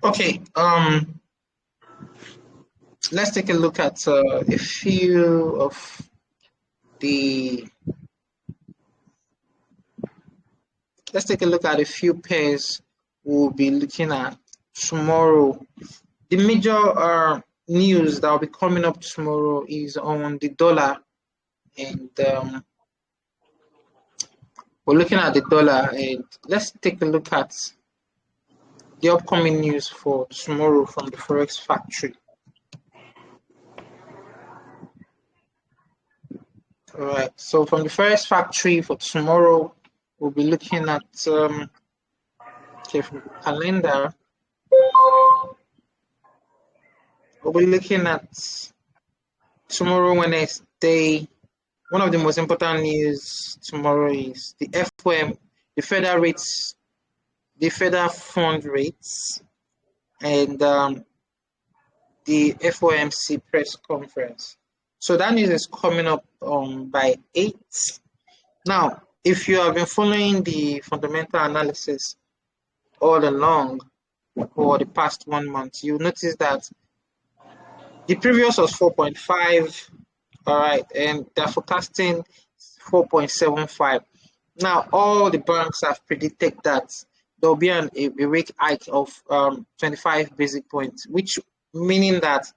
Okay. Let's take a look at a few of the. Let's take a look at a few pairs we'll be looking at tomorrow. The major news that will be coming up tomorrow is on the dollar, and we're looking at the dollar. And let's take a look at the upcoming news for tomorrow from the Forex Factory. All right. So from the Forex Factory for tomorrow, we'll be looking at okay, from the calendar. We'll be looking at tomorrow, Wednesday. One of the most important news tomorrow is the FOM, the federal fund rates, and the FOMC press conference. So that news is coming up by 8. Now, if you have been following the fundamental analysis all along for the past 1 month, you'll notice that the previous was 4.5, all right, and they're forecasting 4.75. Now, all the banks have predicted that there'll be a rate hike of 25 basic points, which meaning that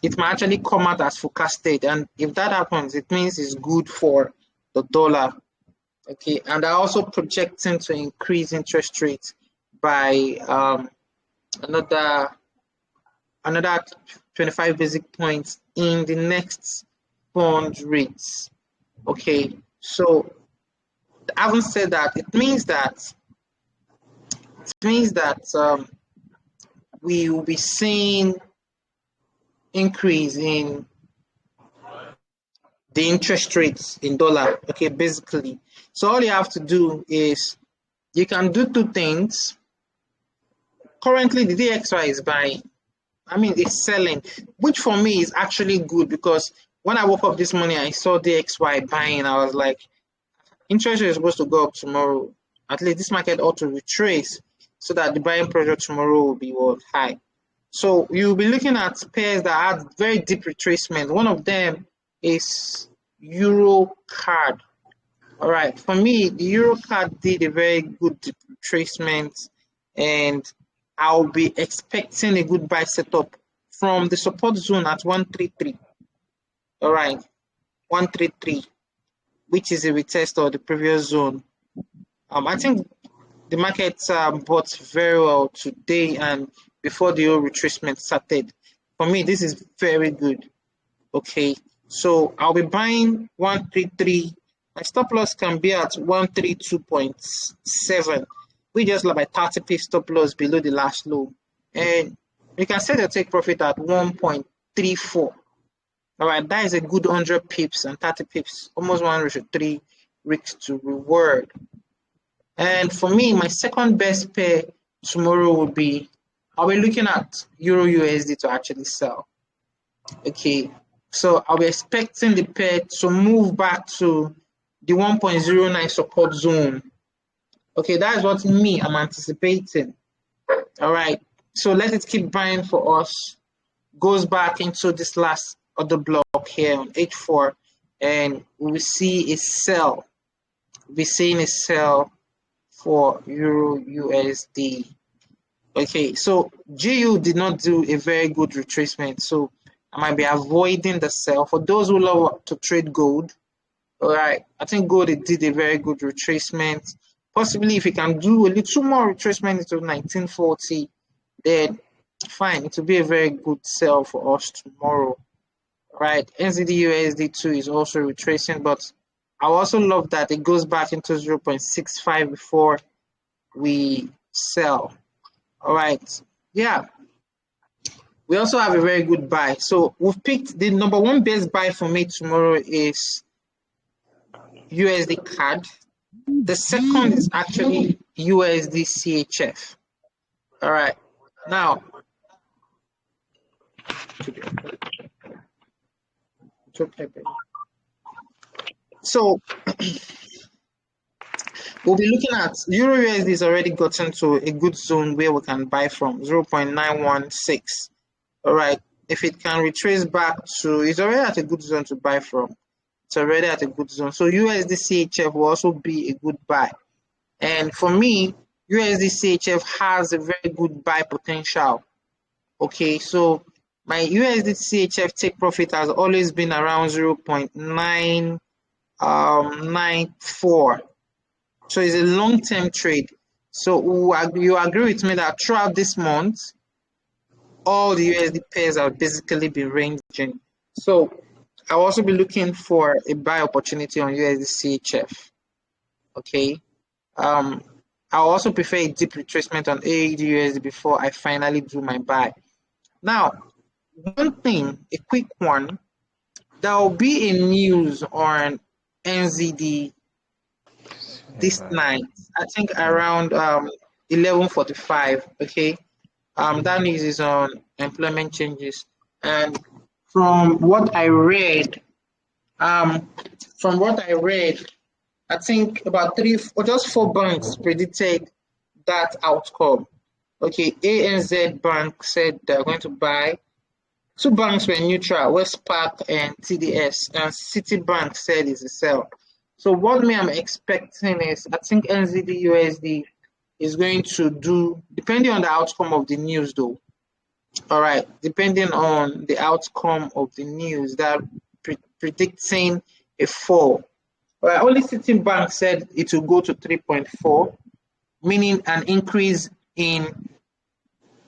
it might actually come out as forecasted. And if that happens, it means it's good for the dollar. Okay, and they're also projecting to increase interest rates by another 25 basic points in the next bond rates. Okay, so having said that, it means that we will be seeing increase in the interest rates in dollar. Okay, basically. So all you have to do is you can do two things. Currently, the DXY is buying. I mean, it's selling, which for me is actually good because when I woke up this morning, I saw DXY buying. I was like, interest rate is supposed to go up tomorrow. At least this market ought to retrace so that the buying pressure tomorrow will be high. So you'll be looking at pairs that have very deep retracement. One of them is Euro Card. All right, for me, the Euro Card did a very good retracement, and I'll be expecting a good buy setup from the support zone at 133. All right, 133, which is a retest of the previous zone. I think the market bought very well today and before the whole retracement started. For me, this is very good. Okay, so I'll be buying 133. My stop loss can be at 132.7. We just like by 30 pips stop loss below the last low. And you can set your take profit at 1.34. All right, that is a good 100 pips and 30 pips, almost 103 risk to reward. And for me, my second best pair tomorrow would be, I'll be looking at Euro USD to actually sell. Okay, so I'll be expecting the pair to move back to the 1.09 support zone. Okay, that is what I'm anticipating. All right, so let it keep buying for us. Goes back into this last other block here on H4, and we will see a sell. We'll be seeing a sell for Euro USD. Okay, so GU did not do a very good retracement, so I might be avoiding the sell. For those who love to trade gold, all right, I think gold did a very good retracement. Possibly if you can do a little more retracement into 1940, then fine, it will be a very good sell for us tomorrow. All right, NZD USD2 is also retracing, but I also love that it goes back into 0.65 before we sell. All right, yeah. We also have a very good buy. So we've picked the number one best buy for me tomorrow is USD CAD. The second is actually USD CHF. All right, now. So We'll be looking at Euro USD is already gotten to a good zone where we can buy from 0.916. All right. If it can retrace back to, it's already at a good zone to buy from. It's already at a good zone. So USD CHF will also be a good buy. And for me, USD CHF has a very good buy potential. Okay, so my USD CHF take profit has always been around 0.994. So it's a long-term trade. So you agree with me that throughout this month, all the USD pairs have basically been ranging. So I'll also be looking for a buy opportunity on USD CHF. Okay. I'll also prefer a deep retracement on AUD USD before I finally do my buy. Now, one thing, a quick one, there will be a news on NZD this night, I think around 11:45. Okay, that news is on employment changes, and from what I read, I think about 3 or just 4 banks predicted that outcome. Okay, ANZ Bank said they're going to buy. 2 banks were neutral, Westpac and TDS, and Citibank said it's a sell. So what I'm expecting is, I think NZD USD is going to do, depending on the outcome of the news though. All right, depending on the outcome of the news, that predicting a fall. All right, only Citibank said it will go to 3.4, meaning an increase in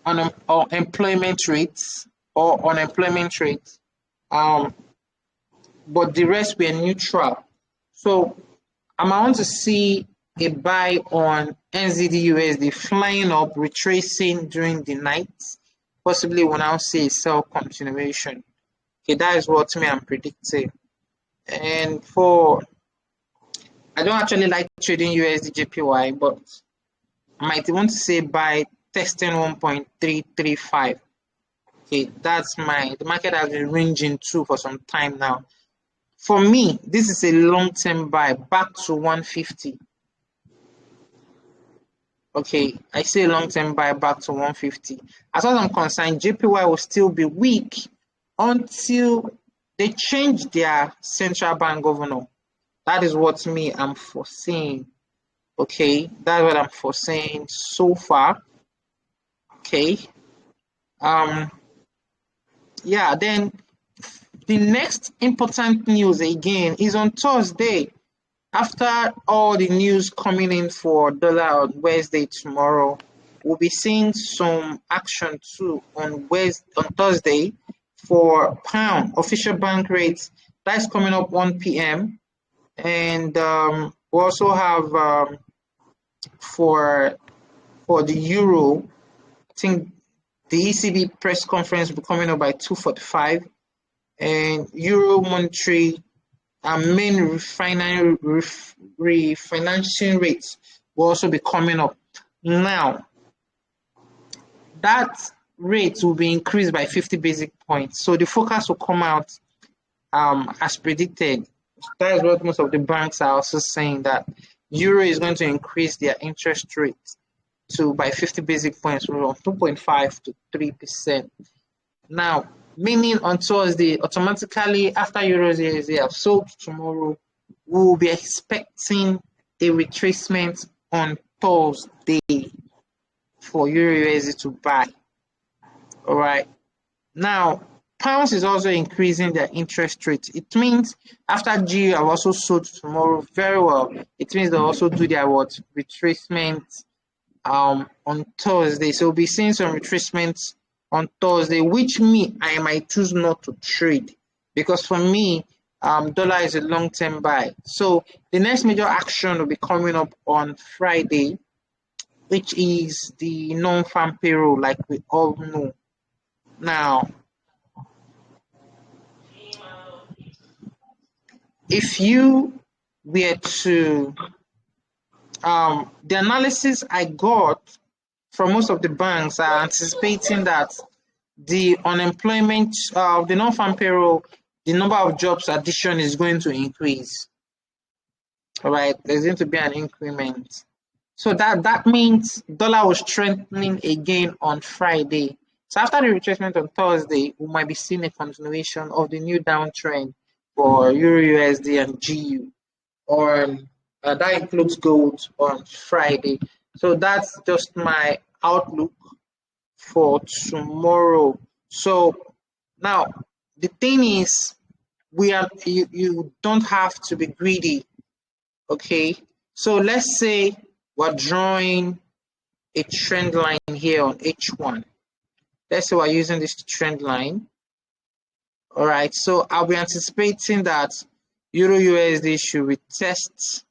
employment rates or unemployment rates. But the rest were neutral. So I want to see a buy on NZD USD flying up, retracing during the night. Possibly we'll now see a sell continuation. Okay, that is what I'm predicting. And I don't actually like trading USD JPY, but I might want to say buy testing 1.335. Okay, the market has been ranging too for some time now. For me, this is a long-term buy back to 150. Okay, I say long-term buy back to 150. As far as I'm concerned, JPY will still be weak until they change their central bank governor. That is what I'm foreseeing. Okay, that's what I'm foreseeing so far. Okay. Yeah, then the next important news again is on Thursday. After all the news coming in for dollar on Wednesday tomorrow, we'll be seeing some action too on Thursday for pound official bank rates. That's coming up 1 p.m. And we also have for the euro, I think the ECB press conference will be coming up by 2:45, and euro monetary main refinancing rates will also be coming up. Now, that rate will be increased by 50 basic points. So the focus will come out as predicted. That is what most of the banks are also saying, that euro is going to increase their interest rate by 50 basic points from 2.5 to 3%. Now, meaning on Thursday, automatically after euro USD have sold tomorrow, we will be expecting a retracement on Thursday for euro USD to buy. All right. Now, pounds is also increasing their interest rate. It means after GU have also sold tomorrow very well, it means they'll also do their retracement on Thursday. So we'll be seeing some retracements on Thursday, which I might choose not to trade, because for me, dollar is a long-term buy. So the next major action will be coming up on Friday, which is the non-farm payroll, like we all know. Now, if you were to, the analysis I got from most of the banks are anticipating that the unemployment, the non-farm payroll, the number of jobs addition is going to increase. All right, there's going to be an increment. So that means dollar was strengthening again on Friday. So after the retracement on Thursday, we might be seeing a continuation of the new downtrend for Euro USD and GU. That includes gold on Friday. So that's just my outlook for tomorrow. So now the thing is, you don't have to be greedy. Okay, so let's say we're drawing a trend line here on H1. Let's say we're using this trend line. All right, so I'll be anticipating that Euro USD should retest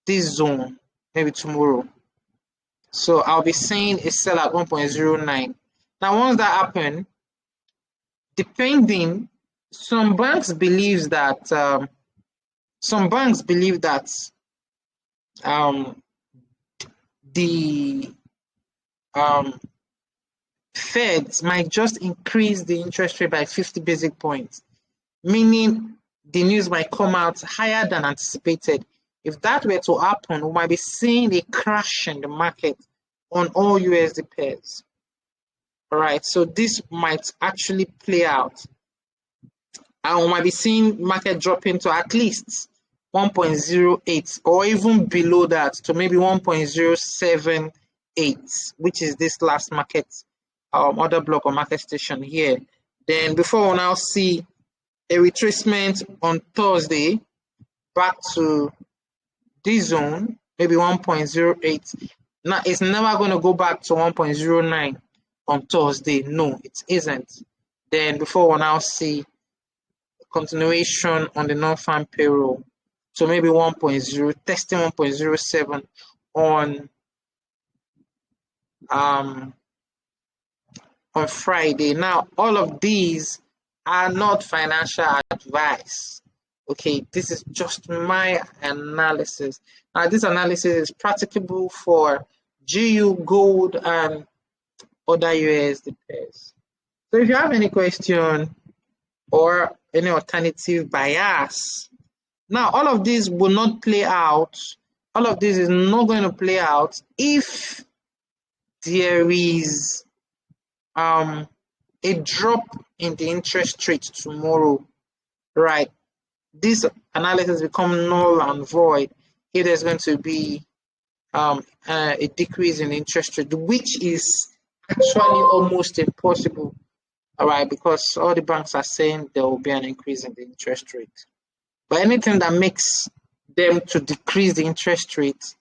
this zone maybe tomorrow. So I'll be seeing a sell at 1.09. Now, once that happens, depending, some banks believe that the Feds might just increase the interest rate by 50 basic points, meaning the news might come out higher than anticipated. If that were to happen, we might be seeing a crash in the market on all USD pairs. All right, so this might actually play out. And we might be seeing market dropping to at least 1.08 or even below that to maybe 1.078, which is this last market order block or market station here. Then before we now see a retracement on Thursday back to this zone, maybe 1.08. Now it's never going to go back to 1.09 on Thursday. No, it isn't. Then before we now see continuation on the non-farm payroll, so maybe 1.0, testing 1.07 on Friday. Now, all of these are not financial advice. Okay, this is just my analysis. Now, this analysis is practicable for GU, gold, and other USD pairs. So if you have any question or any alternative bias, now all of this will not play out. All of this is not going to play out if there is a drop in the interest rate tomorrow, right? This analysis become null and void if there's going to be a decrease in interest rate, which is actually almost impossible, all right, because all the banks are saying there will be an increase in the interest rate. But anything that makes them to decrease the interest rate,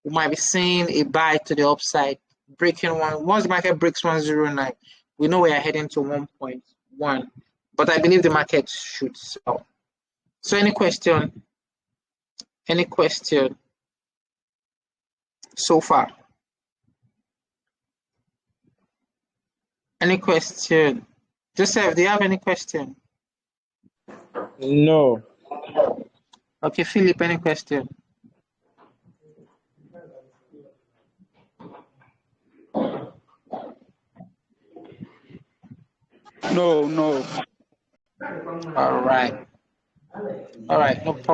we might be seeing a buy to the upside, breaking one. Once the market breaks 109, we know we are heading to 1.1. But I believe the market should sell. So any question? Any question so far? Any question? Joseph, do you have any question? No. Okay, Philip, any question? No. All right. No problem.